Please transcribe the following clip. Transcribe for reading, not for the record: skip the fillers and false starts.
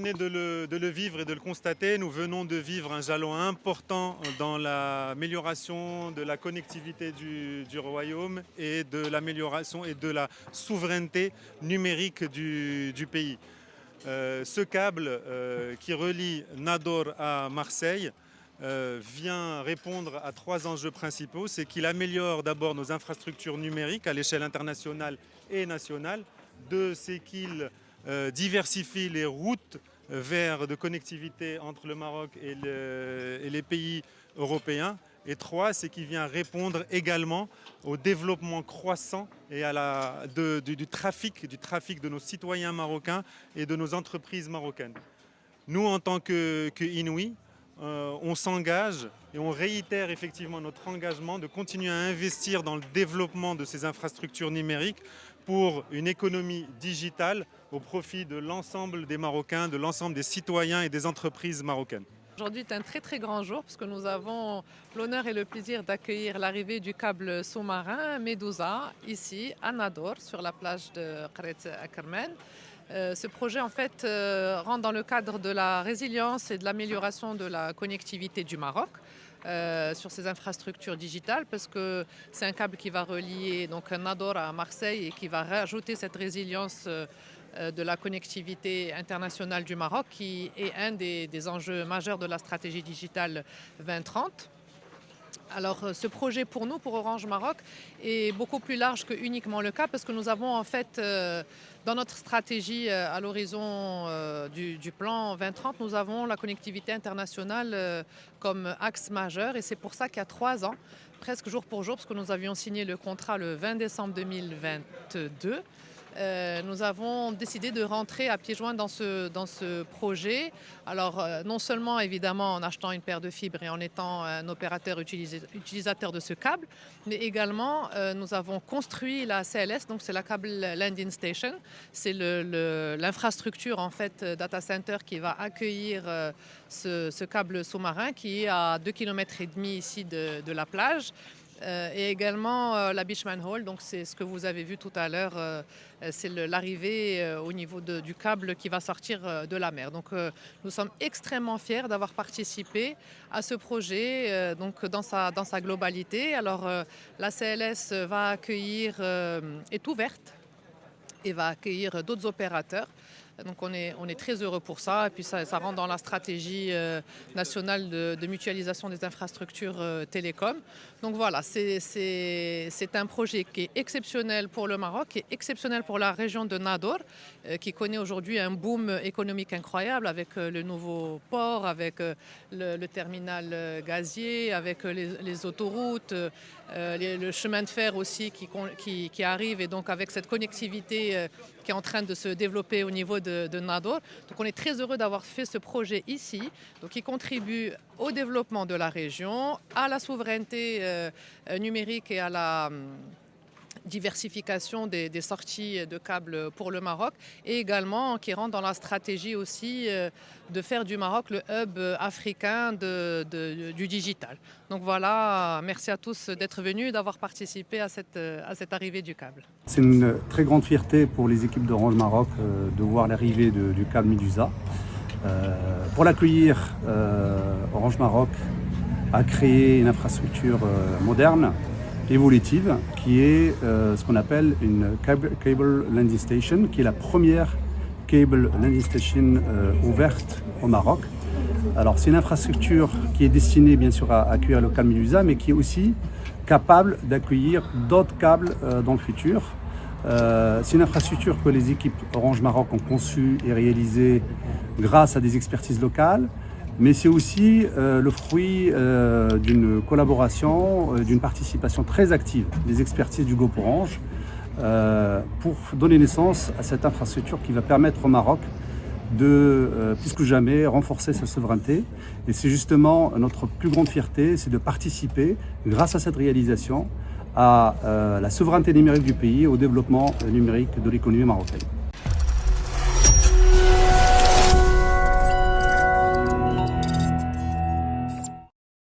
venez de le vivre et de le constater, nous venons de vivre un jalon important dans l'amélioration de la connectivité du royaume et de l'amélioration et de la souveraineté numérique du pays. Ce câble qui relie Nador à Marseille vient répondre à 3 enjeux principaux. C'est qu'il améliore d'abord nos infrastructures numériques à l'échelle internationale et nationale. 2, c'est qu'il diversifie les routes de connectivité entre le Maroc et les pays européens. Et 3, c'est qu'il vient répondre également au développement croissant et du trafic de nos citoyens marocains et de nos entreprises marocaines. Nous, en tant qu'Inouï, on s'engage et on réitère effectivement notre engagement de continuer à investir dans le développement de ces infrastructures numériques pour une économie digitale au profit de l'ensemble des Marocains, de l'ensemble des citoyens et des entreprises marocaines. Aujourd'hui est un très très grand jour parce que nous avons l'honneur et le plaisir d'accueillir l'arrivée du câble sous-marin Medusa ici à Nador sur la plage de Qaret Akermen. Ce projet en fait rentre dans le cadre de la résilience et de l'amélioration de la connectivité du Maroc sur ses infrastructures digitales parce que c'est un câble qui va relier donc Nador à Marseille et qui va rajouter cette résilience de la connectivité internationale du Maroc qui est un des enjeux majeurs de la stratégie digitale 2030. Alors ce projet pour nous, pour Orange Maroc, est beaucoup plus large que uniquement le câble parce que nous avons en fait dans notre stratégie à l'horizon du plan 2030, nous avons la connectivité internationale comme axe majeur et c'est pour ça qu'il y a 3 ans, presque jour pour jour, parce que nous avions signé le contrat le 20 décembre 2022, nous avons décidé de rentrer à pieds joints dans ce projet. Alors non seulement évidemment en achetant une paire de fibres et en étant un opérateur utilisateur de ce câble, mais également nous avons construit la CLS, donc c'est la Cable Landing Station. C'est l'infrastructure en fait data center qui va accueillir ce câble sous-marin qui est à 2,5 km ici de la plage. Et également la Beachman Hall, donc c'est ce que vous avez vu tout à l'heure, c'est l'arrivée au niveau du câble qui va sortir de la mer. Donc nous sommes extrêmement fiers d'avoir participé à ce projet donc dans sa globalité. Alors la CLS va accueillir, est ouverte et va accueillir d'autres opérateurs. Donc on est très heureux pour ça et puis ça rentre dans la stratégie nationale de mutualisation des infrastructures télécom. Donc voilà, c'est un projet qui est exceptionnel pour le Maroc, qui est exceptionnel pour la région de Nador, qui connaît aujourd'hui un boom économique incroyable avec le nouveau port, avec le terminal gazier, avec les autoroutes, le chemin de fer aussi qui arrive et donc avec cette connectivité qui est en train de se développer au niveau de Nador. Donc on est très heureux d'avoir fait ce projet ici, donc qui contribue au développement de la région, à la souveraineté numérique et à la diversification des sorties de câbles pour le Maroc et également qui rentre dans la stratégie aussi de faire du Maroc le hub africain du digital. Donc voilà, merci à tous d'être venus et d'avoir participé à cette arrivée du câble. C'est une très grande fierté pour les équipes d'Orange Maroc de voir l'arrivée du câble Medusa. Pour l'accueillir, Orange Maroc a créé une infrastructure moderne, évolutive, qui est ce qu'on appelle une Cable Landing Station, qui est la première Cable Landing Station ouverte au Maroc. Alors c'est une infrastructure qui est destinée bien sûr à accueillir le câble Medusa, mais qui est aussi capable d'accueillir d'autres câbles dans le futur. C'est une infrastructure que les équipes Orange Maroc ont conçue et réalisée grâce à des expertises locales, mais c'est aussi le fruit d'une collaboration, d'une participation très active des expertises du groupe Orange pour donner naissance à cette infrastructure qui va permettre au Maroc de, plus que jamais, renforcer sa souveraineté. Et c'est justement notre plus grande fierté, c'est de participer, grâce à cette réalisation, à la souveraineté numérique du pays, au développement numérique de l'économie marocaine.